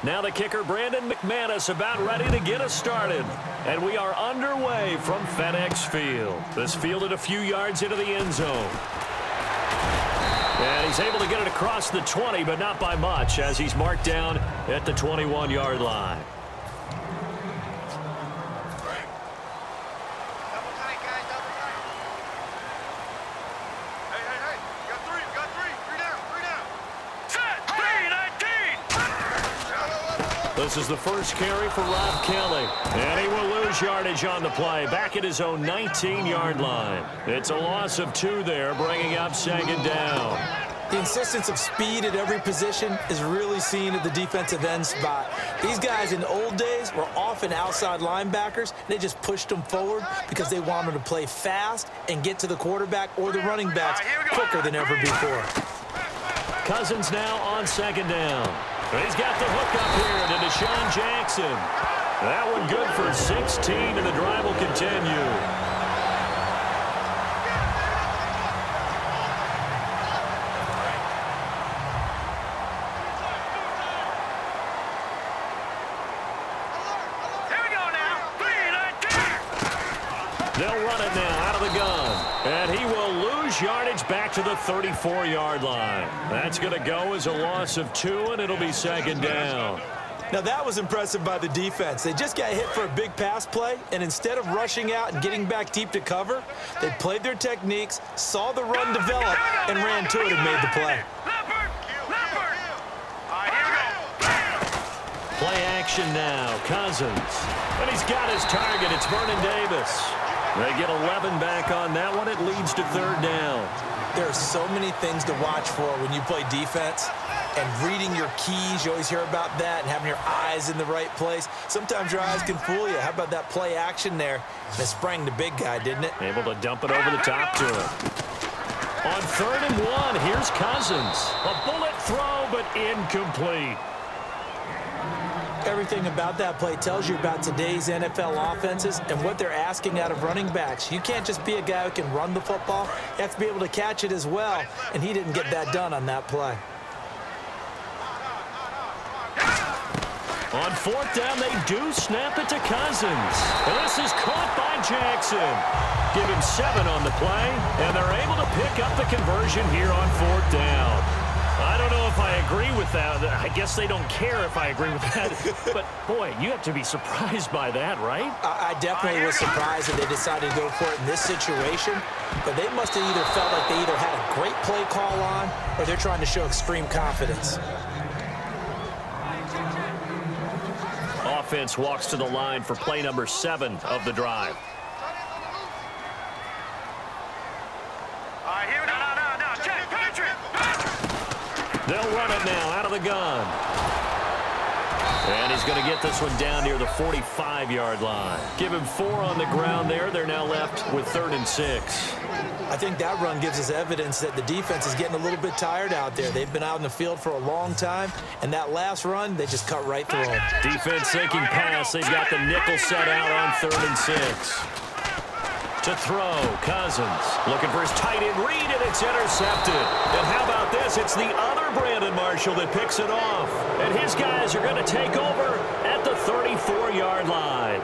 Now the kicker, Brandon McManus, about ready to get us started. And we are underway from FedEx Field. This fielded a few yards into the end zone. And he's able to get it across the 20, but not by much, as he's marked down at the 21-yard line. This is the first carry for Rob Kelly. And he will lose yardage on the play, back at his own 19-yard line. It's a loss of 2 there, bringing up second down. The insistence of speed at every position is really seen at the defensive end spot. These guys in the old days were often outside linebackers. They just pushed them forward because they wanted to play fast and get to the quarterback or the running backs quicker than ever before. Cousins now on second down. He's got the hook up here to Deshaun Jackson. That one good for 16, and the drive will continue. Here we go now. 3-19. They'll run it now out of the gun. And he will lose yardage back to the 34-yard line. That's going to go as a loss of 2, and it'll be second down. Now that was impressive by the defense. They just got hit for a big pass play, and instead of rushing out and getting back deep to cover, they played their techniques, saw the run develop, and ran to it and made the play. Play action now, Cousins. And he's got his target. It's Vernon Davis. They get 11 back on that one. It leads to third down. There are so many things to watch for when you play defense, and reading your keys, you always hear about that, and having your eyes in the right place. Sometimes your eyes can fool you. How about that play action there? And it sprang the big guy, didn't it? Able to dump it over the top to him. On 3rd and 1, here's Cousins. A bullet throw, but incomplete. Everything about that play tells you about today's NFL offenses and what they're asking out of running backs. You can't just be a guy who can run the football. You have to be able to catch it as well, and he didn't get that done on that play. On 4th down, they do snap it to Cousins. And this is caught by Jackson. Give him 7 on the play, and they're able to pick up the conversion here on 4th down. I don't know if I agree with that. I guess they don't care if I agree with that. But, boy, you have to be surprised by that, right? I definitely was surprised that they decided to go for it in this situation. But they must have either felt like they either had a great play call on, or they're trying to show extreme confidence. Offense walks to the line for play number 7 of the drive. They'll run it now out of the gun. And he's going to get this one down near the 45-yard line. Give him 4 on the ground there. They're now left with 3rd and 6. I think that run gives us evidence that the defense is getting a little bit tired out there. They've been out in the field for a long time, and that last run, they just cut right through them. Defense sinking pass. They've got the nickel set out on 3rd and 6. To throw, Cousins looking for his tight end read, and it's intercepted. And how about this? It's the other Brandon Marshall that picks it off. And his guys are going to take over at the 34-yard line.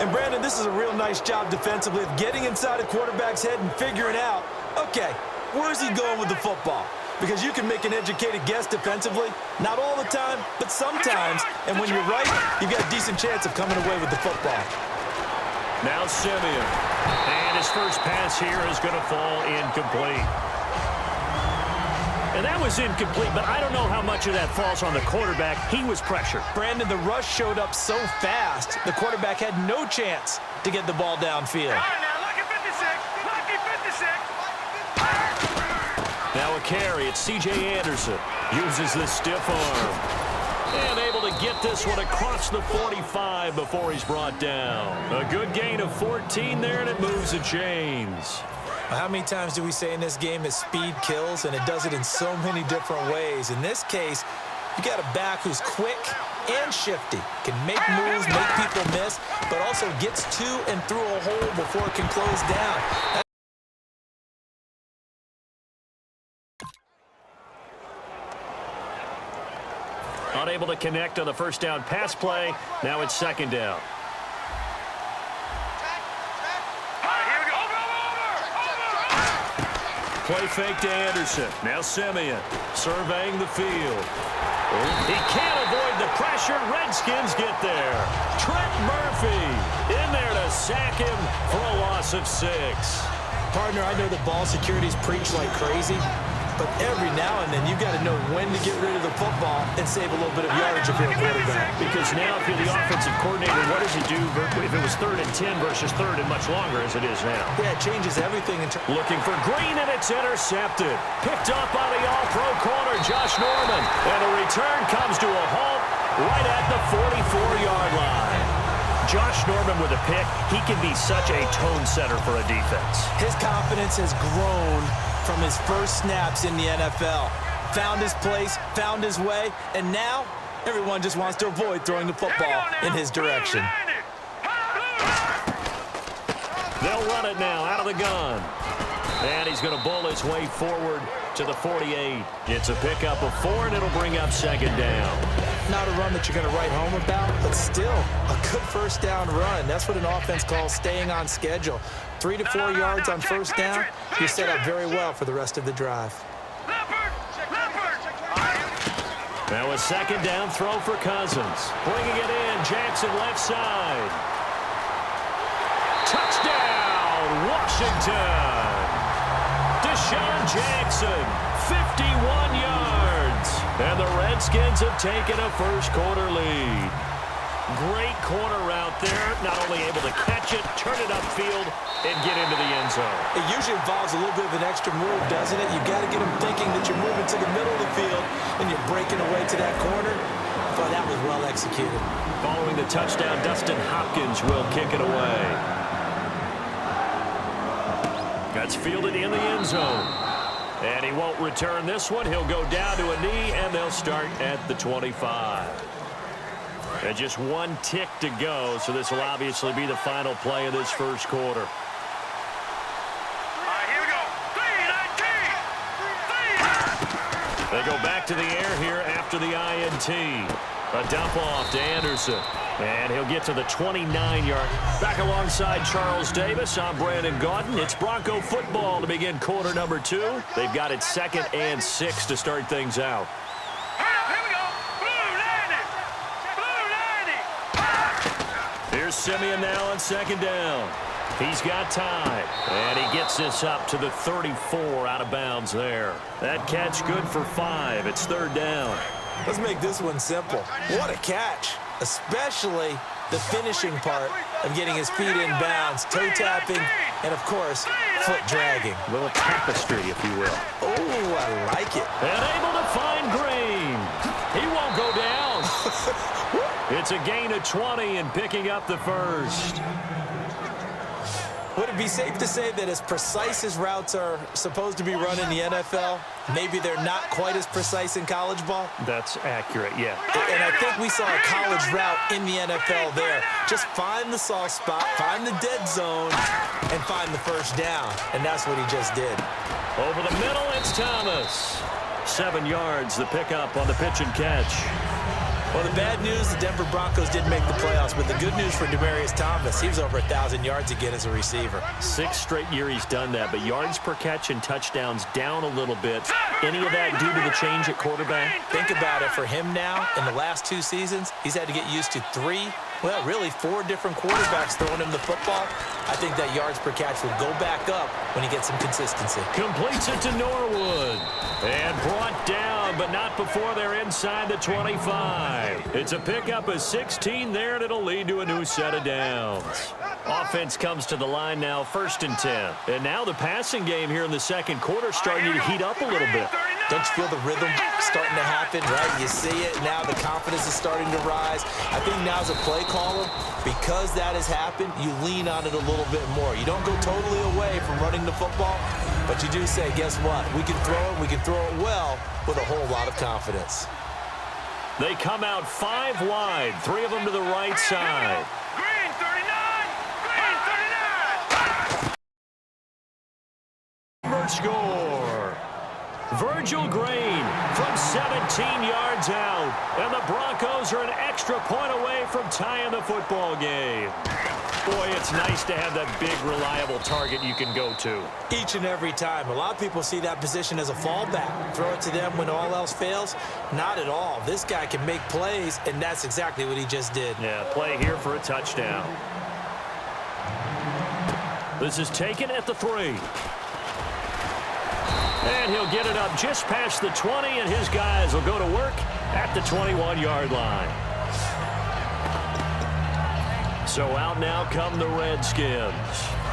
And, Brandon, this is a real nice job defensively of getting inside a quarterback's head and figuring out, okay, where's he going with the football? Because you can make an educated guess defensively, not all the time, but sometimes. And when you're right, you've got a decent chance of coming away with the football. Now Simeon. And his first pass here is going to fall incomplete. And that was incomplete, but I don't know how much of that falls on the quarterback. He was pressured. Brandon, the rush showed up so fast, the quarterback had no chance to get the ball downfield. Now a carry. It's C.J. Anderson. Uses the stiff arm. And able to get this one across the 45 before he's brought down. A good gain of 14 there, and it moves the chains. How many times do we say in this game that speed kills, and it does it in so many different ways? In this case, you got a back who's quick and shifty, can make moves, make people miss, but also gets to and through a hole before it can close down. Unable to connect on the first down pass play. Now it's second down. Play fake to Anderson. Now Simeon surveying the field. He can't avoid the pressure. Redskins get there. Trent Murphy in there to sack him for a loss of 6. Partner, I know the ball security's preach like crazy, but every now and then you've got to know when to get rid of the football and save a little bit of yardage if you're a quarterback. Because now if you're the offensive coordinator, what does he do if it was 3rd and 10 versus 3rd and much longer as it is now? Yeah, it changes everything. Looking for Green, and it's intercepted. Picked up by the all-pro corner, Josh Norman. And the return comes to a halt right at the 44-yard line. Josh Norman with a pick. He can be such a tone setter for a defense. His confidence has grown from his first snaps in the NFL. Found his place, found his way, and now everyone just wants to avoid throwing the football in his direction. They'll run it now out of the gun. And he's going to bowl his way forward to the 48. It's a pickup of 4, and it'll bring up second down. Not a run that you're going to write home about, but still a good first down run. That's what an offense calls staying on schedule. 3 to 4 yards on first down, you're set up very well for the rest of the drive. Now a second down throw for Cousins. Bringing it in, Jackson left side. Touchdown, Washington. Deshaun Jackson, 51 yards. And the Redskins have taken a first-quarter lead. Great corner route there. Not only able to catch it, turn it upfield, and get into the end zone. It usually involves a little bit of an extra move, doesn't it? You've got to get them thinking that you're moving to the middle of the field and you're breaking away to that corner. But that was well executed. Following the touchdown, Dustin Hopkins will kick it away. That's fielded in the end zone. And he won't return this one. He'll go down to a knee, and they'll start at the 25. And just one tick to go, so this will obviously be the final play of this first quarter. All right, here we go. 3-19. They go back to the air here after the INT. A dump off to Anderson. And he'll get to the 29-yard. Back alongside Charles Davis, I'm Brandon Gaudin. It's Bronco football to begin quarter number 2. They've got it 2nd and 6 to start things out. Here we go. Blue 90. Here's Simeon now on second down. He's got time. And he gets this up to the 34 out of bounds there. That catch good for 5. It's 3rd down. Let's make this one simple. What a catch, especially the finishing part of getting his feet in bounds, toe tapping, and of course, foot dragging. A little tapestry, if you will. Oh, I like it. And able to find Green. He won't go down. It's a gain of 20 and picking up the first. Would it be safe to say that as precise as routes are supposed to be run in the NFL, maybe they're not quite as precise in college ball? That's accurate, yeah. And I think we saw a college route in the NFL there. Just find the soft spot, find the dead zone, and find the first down. And that's what he just did. Over the middle, it's Thomas. 7 yards, the pickup on the pitch and catch. Well, the bad news, the Denver Broncos didn't make the playoffs, but the good news for Demaryius Thomas, he was over 1,000 yards again as a receiver. 6th straight year he's done that, but yards per catch and touchdowns down a little bit. Any of that due to the change at quarterback? Think about it. For him now, in the last 2 seasons, he's had to get used to 4 different quarterbacks throwing him the football. I think that yards per catch will go back up when he gets some consistency. Completes it to Norwood. And brought down, but not before they're inside the 25. It's a pickup of 16 there, and it'll lead to a new set of downs. Offense comes to the line now, 1st and 10. And now the passing game here in the second quarter starting to heat up a little bit. Don't you feel the rhythm starting to happen, right? You see it now, the confidence is starting to rise. I think now as a play caller, because that has happened, you lean on it a little bit more. You don't go totally away from running the football, but you do say, guess what? We can throw it, we can throw it well with a whole lot of confidence. They come out 5 wide, 3 of them to the right side. Green 39. Green 39. Score. Virgil Green from 17 yards out. And the Broncos are an extra point away from tying the football game. Boy, it's nice to have that big, reliable target you can go to. Each and every time. A lot of people see that position as a fallback. Throw it to them when all else fails. Not at all. This guy can make plays, and that's exactly what he just did. Yeah, play here for a touchdown. This is taken at the 3. And he'll get it up just past the 20, and his guys will go to work at the 21-yard line. So out now come the Redskins.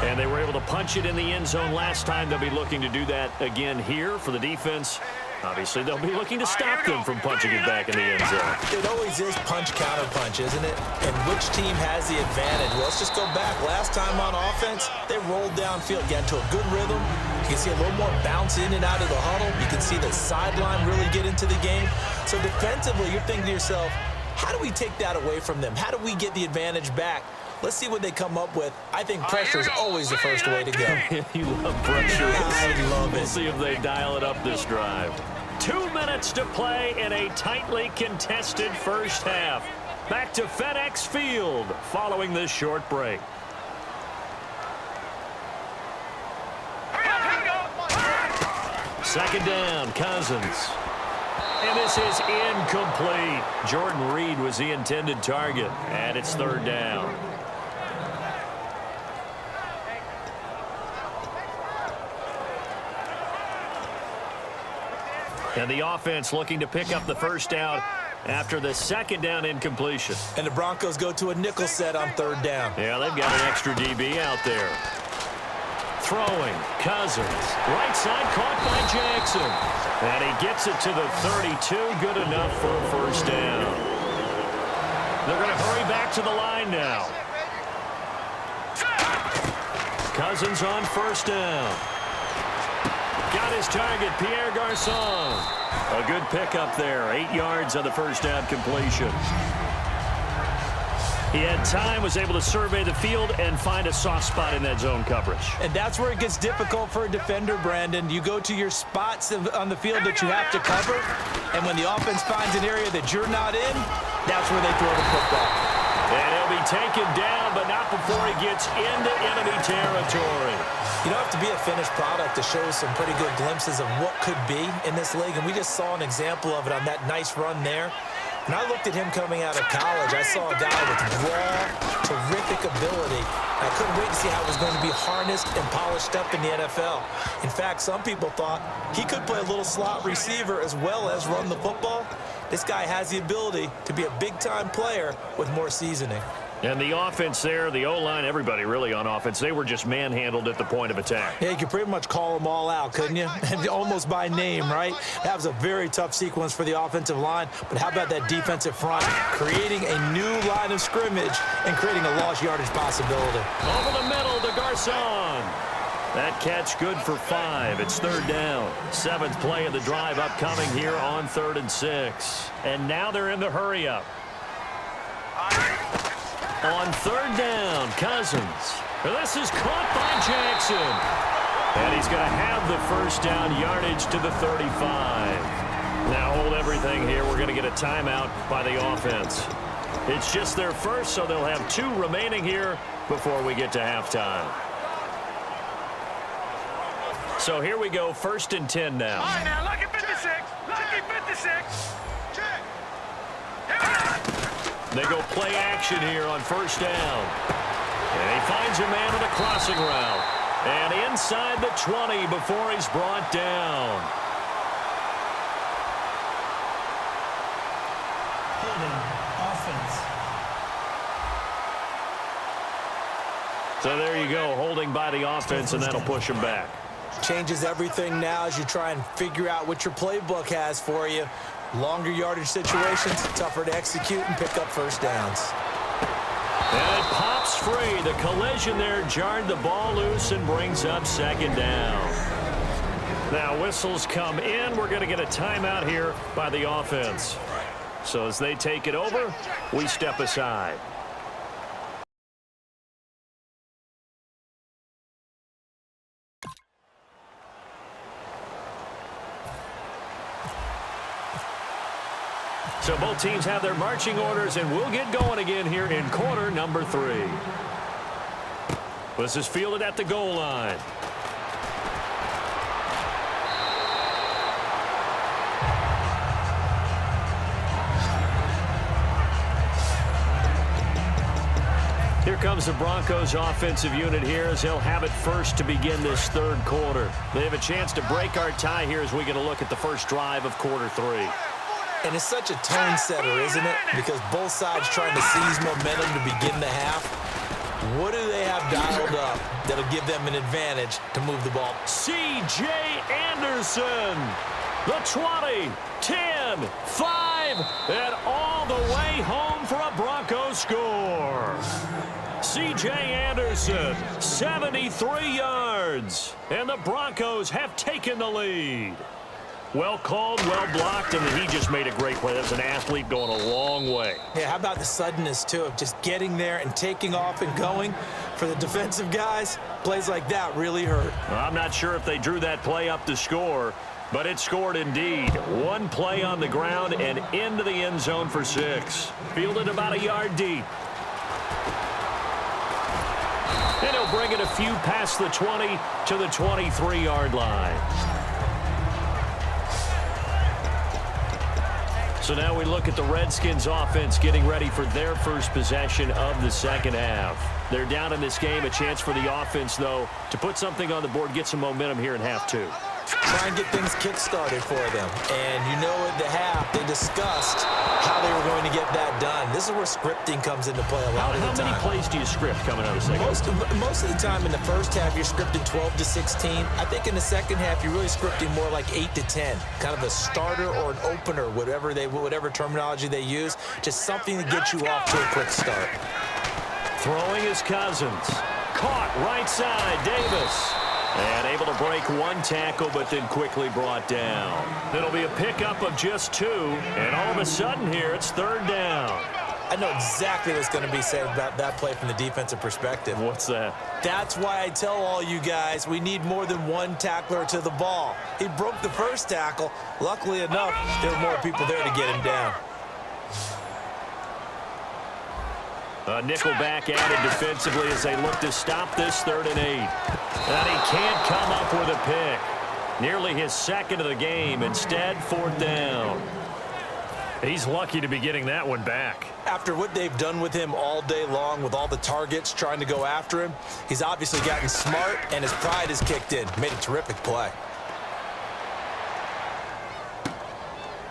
And they were able to punch it in the end zone last time. They'll be looking to do that again here for the defense. Obviously, they'll be looking to stop them from punching it back in the end zone. It always is punch-counter-punch, isn't it? And which team has the advantage? Well, let's just go back. Last time on offense, they rolled downfield, got into a good rhythm. You can see a little more bounce in and out of the huddle. You can see the sideline really get into the game. So defensively, you're thinking to yourself, how do we take that away from them? How do we get the advantage back? Let's see what they come up with. I think pressure is always the first way to go. You love pressure. I love it. We'll see if they dial it up this drive. 2 minutes to play in a tightly contested first half. Back to FedEx Field following this short break. Second down, Cousins. And this is incomplete. Jordan Reed was the intended target, and it's third down. And the offense looking to pick up the first down after the second down incompletion. And the Broncos go to a nickel set on third down. Yeah, they've got an extra DB out there. Throwing, Cousins. Right side caught by Jackson. And he gets it to the 32. Good enough for a first down. They're going to hurry back to the line now. Cousins on first down. Got his target, Pierre Garçon. A good pickup there. 8 yards on the first down completion. He had time, was able to survey the field and find a soft spot in that zone coverage. And that's where it gets difficult for a defender, Brandon. You go to your spots on the field that you have to cover, and when the offense finds an area that you're not in, that's where they throw the football. And he'll be taken down, but not before he gets into enemy territory. You don't have to be a finished product to show some pretty good glimpses of what could be in this league, and we just saw an example of it on that nice run there. When I looked at him coming out of college, I saw a guy with raw, terrific ability. I couldn't wait to see how it was going to be harnessed and polished up in the NFL. In fact, some people thought he could play a little slot receiver as well as run the football. This guy has the ability to be a big-time player with more seasoning. And the offense there, the O-line, everybody really on offense, they were just manhandled at the point of attack. Yeah, you could pretty much call them all out, couldn't you? And almost by name, right? That was a very tough sequence for the offensive line. But how about that defensive front? Creating a new line of scrimmage and creating a lost yardage possibility. Over the middle to Garçon. That catch good for 5. It's third down. 7th play of the drive upcoming here on 3rd and 6. And now they're in the hurry-up. On third down, Cousins. This is caught by Jackson. And he's going to have the first down yardage to the 35. Now hold everything here. We're going to get a timeout by the offense. It's just their first, so they'll have 2 remaining here before we get to halftime. So here we go, 1st and 10 now. All right, now, lucky 56. Lucky 56. They go play action here on first down. And he finds a man with a crossing route. And inside the 20 before he's brought down. Holding offense. So there you go, holding by the offense, and that'll push him back. Changes everything now as you try and figure out what your playbook has for you. Longer yardage situations, tougher to execute and pick up first downs. And it pops free. The collision there jarred the ball loose and brings up second down. Now whistles come in. We're going to get a timeout here by the offense. So as they take it over, we step aside. So both teams have their marching orders, and we'll get going again here in quarter number 3. This is fielded at the goal line. Here comes the Broncos offensive unit here as they'll have it first to begin this third quarter. They have a chance to break our tie here as we get a look at the first drive of quarter 3. And it's such a tone setter, isn't it? Because both sides trying to seize momentum to begin the half. What do they have dialed up that'll give them an advantage to move the ball? C.J. Anderson, the 20, 10, 5, and all the way home for a Broncos score. C.J. Anderson, 73 yards, and the Broncos have taken the lead. Well called, well blocked, and he just made a great play. That's an athlete going a long way. Yeah, how about the suddenness, too, of just getting there and taking off and going? For the defensive guys, plays like that really hurt. Well, I'm not sure if they drew that play up to score, but it scored indeed. One play on the ground and into the end zone for 6. Fielded about a yard deep. And he'll bring it a few past the 20 to the 23-yard line. So now we look at the Redskins offense getting ready for their first possession of the second half. They're down in this game. A chance for the offense, though, to put something on the board, get some momentum here in half 2. Try and get things kick-started for them. And you know at the half, they discussed how they were going to get that done. This is where scripting comes into play a lot of the time. How many plays do you script coming out of the second half? Most of the time in the first half, you're scripting 12 to 16. I think in the second half, you're really scripting more like 8 to 10. Kind of a starter or an opener, whatever terminology they use. Just something to get you off to a quick start. Throwing is Cousins. Caught right side, Davis. And able to break one tackle, but then quickly brought down. It'll be a pickup of just 2, and all of a sudden here, it's third down. I know exactly what's going to be said about that play from the defensive perspective. What's that? That's why I tell all you guys we need more than one tackler to the ball. He broke the first tackle. Luckily enough, there were more people there to get him down. A nickelback added defensively as they look to stop this 3rd and 8. And he can't come up with a pick. Nearly his second of the game. Instead, 4th down. He's lucky to be getting that one back. After what they've done with him all day long with all the targets trying to go after him, he's obviously gotten smart and his pride has kicked in. Made a terrific play.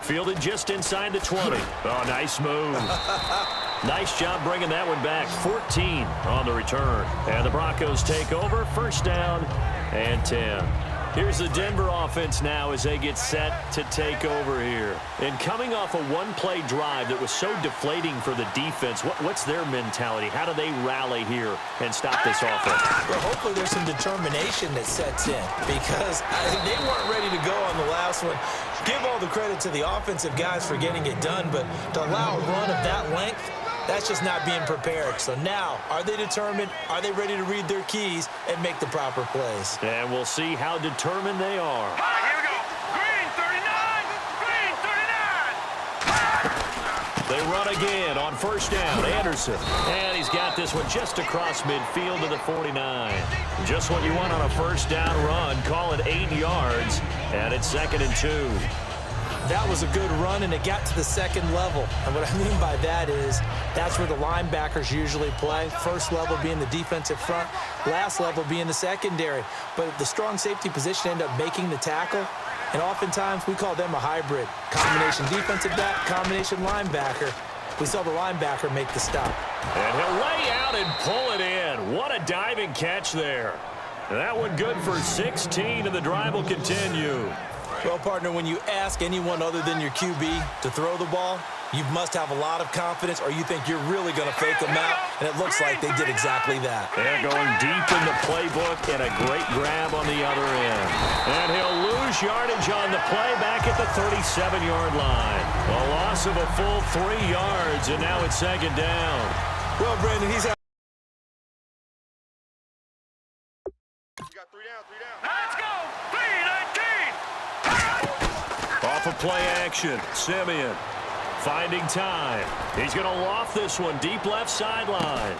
Fielded just inside the 20. Oh, nice move. Nice job bringing that one back. 14 on the return. And the Broncos take over. First down and 10. Here's the Denver offense now as they get set to take over here. And coming off a one-play drive that was so deflating for the defense, what's their mentality? How do they rally here and stop this offense? Well, hopefully there's some determination that sets in because they weren't ready to go on the last one. Give all the credit to the offensive guys for getting it done, but to allow a run of that length, that's just not being prepared. So now, are they determined? Are they ready to read their keys and make the proper plays? And we'll see how determined they are. All right, here we go. Green 39. Green 39. They run again on first down. Anderson. And he's got this one just across midfield to the 49. Just what you want on a first down run. Call it 8 yards. And it's 2nd and 2. That was a good run, and it got to the second level. And what I mean by that is that's where the linebackers usually play. First level being the defensive front, last level being the secondary. But the strong safety position ended up making the tackle, and oftentimes we call them a hybrid. Combination defensive back, combination linebacker. We saw the linebacker make the stop. And he'll lay out and pull it in. What a diving catch there. That one good for 16, and the drive will continue. Well, partner, when you ask anyone other than your QB to throw the ball, you must have a lot of confidence or you think you're really going to fake them out, and it looks like they did exactly that. They're going deep in the playbook and a great grab on the other end. And he'll lose yardage on the play back at the 37-yard line. A loss of a full 3 yards, and now it's 2nd down. Well, Brandon, he's out. You got 3 down, 3 down. Let's go. 3-19. Off of play action, Simeon Finding time. He's going to loft this one deep left sideline.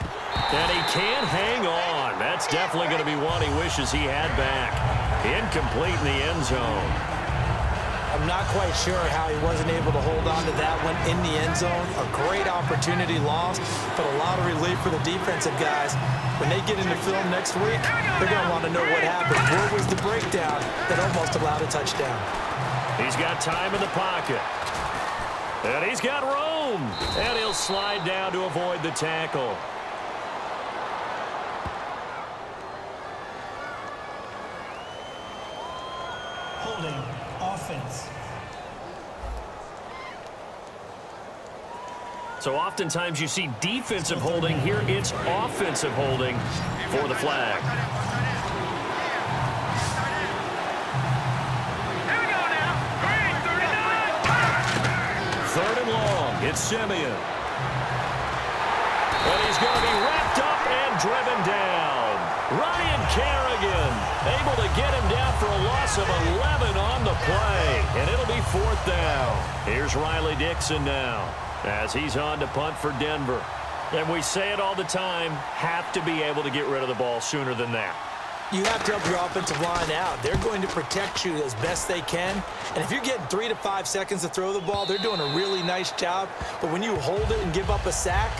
And he can't hang on. That's definitely going to be one he wishes he had back. Incomplete in the end zone. I'm not quite sure how he wasn't able to hold on to that one in the end zone. A great opportunity lost, but a lot of relief for the defensive guys. When they get into film next week, they're going to want to know what happened. Where was the breakdown that almost allowed a touchdown? He's got time in the pocket. And he's got room. And he'll slide down to avoid the tackle. Holding offense. So oftentimes you see defensive holding. Here it's offensive holding for the flag. Here we go now. 39. Third and long. It's Simeon. And he's going to be wrapped up and driven down. Ryan Kerrigan able to get him down for a loss of 11 on the play. And it'll be fourth down. Here's Riley Dixon now as he's on to punt for Denver. And we say it all the time, have to be able to get rid of the ball sooner than that. You have to help your offensive line out. They're going to protect you as best they can. And if you're getting 3 to 5 seconds to throw the ball, they're doing a really nice job. But when you hold it and give up a sack,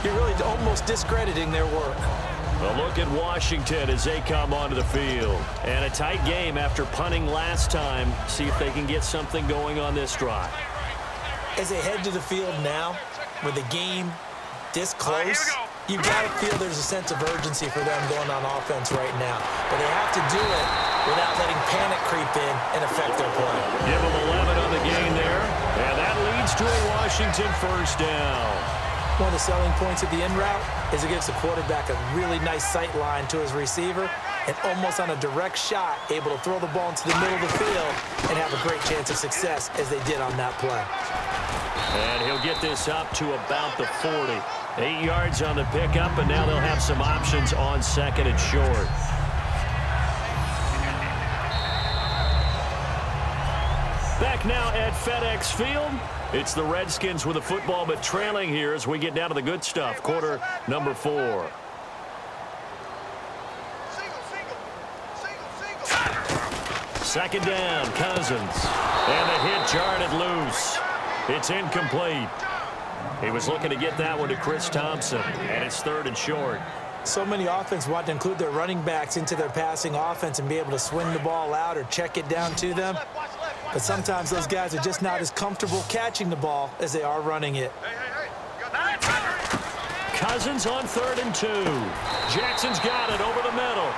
you're really almost discrediting their work. A look at Washington as they come onto the field. And a tight game after punting last time. See if they can get something going on this drive. As they head to the field now, with the game this close, you got to feel there's a sense of urgency for them going on offense right now. But they have to do it without letting panic creep in and affect their play. Give them 11 on the gain there. And that leads to a Washington first down. One of the selling points of the in route is it gives the quarterback a really nice sight line to his receiver and almost on a direct shot able to throw the ball into the middle of the field and have a great chance of success as they did on that play. And he'll get this up to about the 40. 8 yards on the pickup, and now they'll have some options on second and short. Back now at FedEx Field. It's the Redskins with the football, but trailing here as we get down to the good stuff. Quarter number 4. Second down, Cousins. And the hit jarred loose. It's incomplete. He was looking to get that one to Chris Thompson, and it's third and short. So many offenses want to include their running backs into their passing offense and be able to swing the ball out or check it down to them. But sometimes those guys are just not as comfortable catching the ball as they are running it. Cousins on 3rd and 2. Jackson's got it over the middle.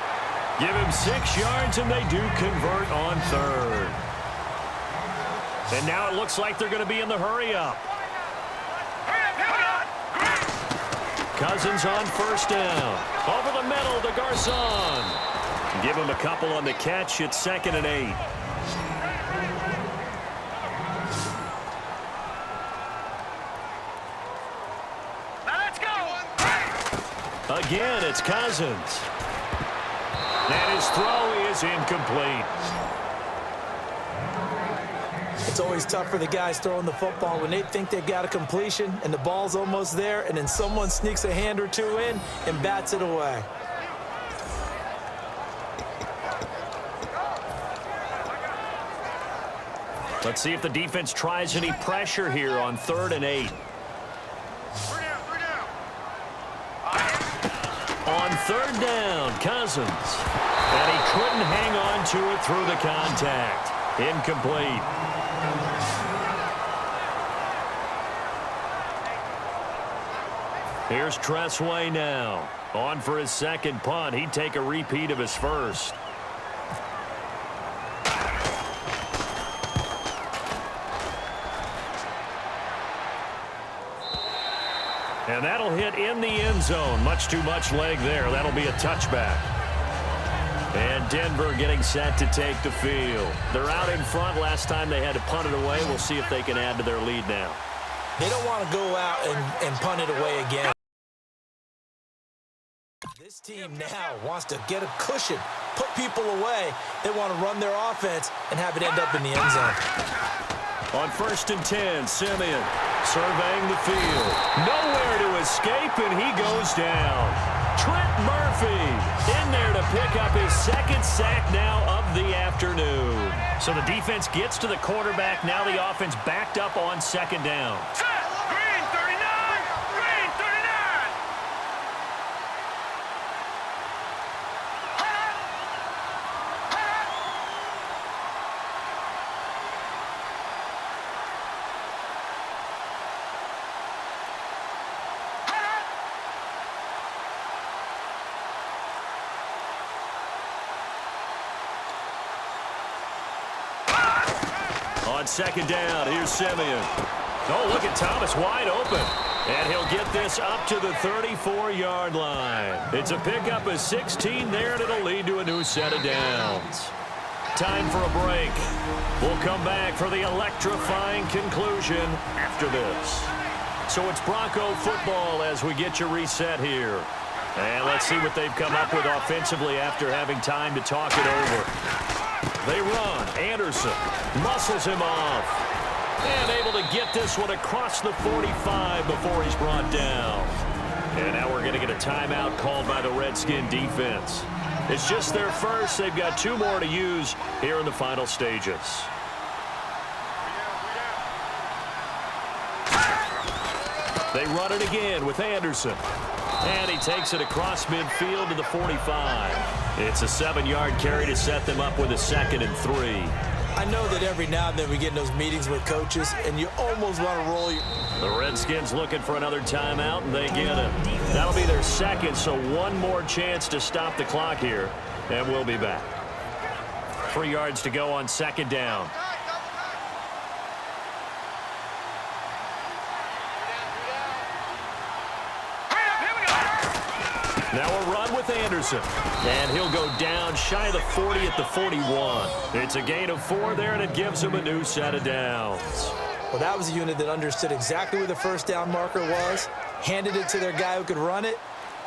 Give him 6 yards, and they do convert on 3rd. And now it looks like they're going to be in the hurry-up. Cousins on 1st down. Over the middle to Garcon. Give him a couple on the catch. It's 2nd and 8. Let's go. Again, it's Cousins. And his throw is incomplete. It's always tough for the guys throwing the football when they think they've got a completion and the ball's almost there, and then someone sneaks a hand or two in and bats it away. Let's see if the defense tries any pressure here on 3rd and 8. 3 down, 3 down. On 3rd down, Cousins. And he couldn't hang on to it through the contact. Incomplete. Here's Tressway now. On for his second punt. He'd take a repeat of his first. And that'll hit in the end zone. Much too much leg there. That'll be a touchback. And Denver getting set to take the field. They're out in front. Last time they had to punt it away. We'll see if they can add to their lead now. They don't want to go out and punt it away again. This team now wants to get a cushion, put people away. They want to run their offense and have it end up in the end zone. On 1st and 10, Simeon Surveying the field. Nowhere to escape, and he goes down. Trent Murphy in there to pick up his second sack now of the afternoon. So the defense gets to the quarterback. Now the offense backed up on second down. Green 39! Green 39! On second down, here's Simeon. Oh, look at Thomas wide open. And he'll get this up to the 34-yard line. It's a pickup of 16 there, and it'll lead to a new set of downs. Time for a break. We'll come back for the electrifying conclusion after this. So it's Bronco football as we get you reset here. And let's see what they've come up with offensively after having time to talk it over. They run. Anderson muscles him off. And able to get this one across the 45 before he's brought down. And now we're going to get a timeout called by the Redskin defense. It's just their first. They've got 2 more to use here in the final stages. They run it again with Anderson. And he takes it across midfield to the 45. It's a 7-yard carry to set them up with a 2nd and 3. I know that every now and then we get in those meetings with coaches, and you almost want to roll your... The Redskins looking for another timeout, and they get it. That'll be their second, so one more chance to stop the clock here, and we'll be back. 3 yards to go on second down. Now a run with Anderson. And he'll go down shy of the 40 at the 41. It's a gain of 4 there, and it gives him a new set of downs. Well, that was a unit that understood exactly where the first down marker was, handed it to their guy who could run it,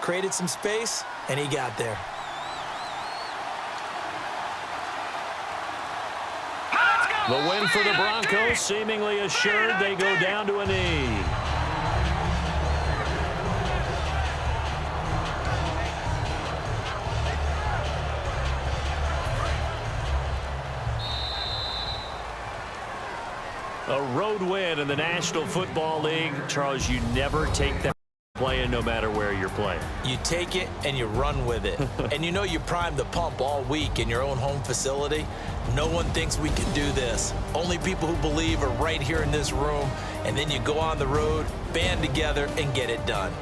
created some space, and he got there. The win for the Broncos seemingly assured. They go down to a knee. A road win in the National Football League. Charles, you never take that playing no matter where you're playing. You take it and you run with it. And you know you primed the pump all week in your own home facility. No one thinks we can do this. Only people who believe are right here in this room. And then you go on the road, band together, and get it done.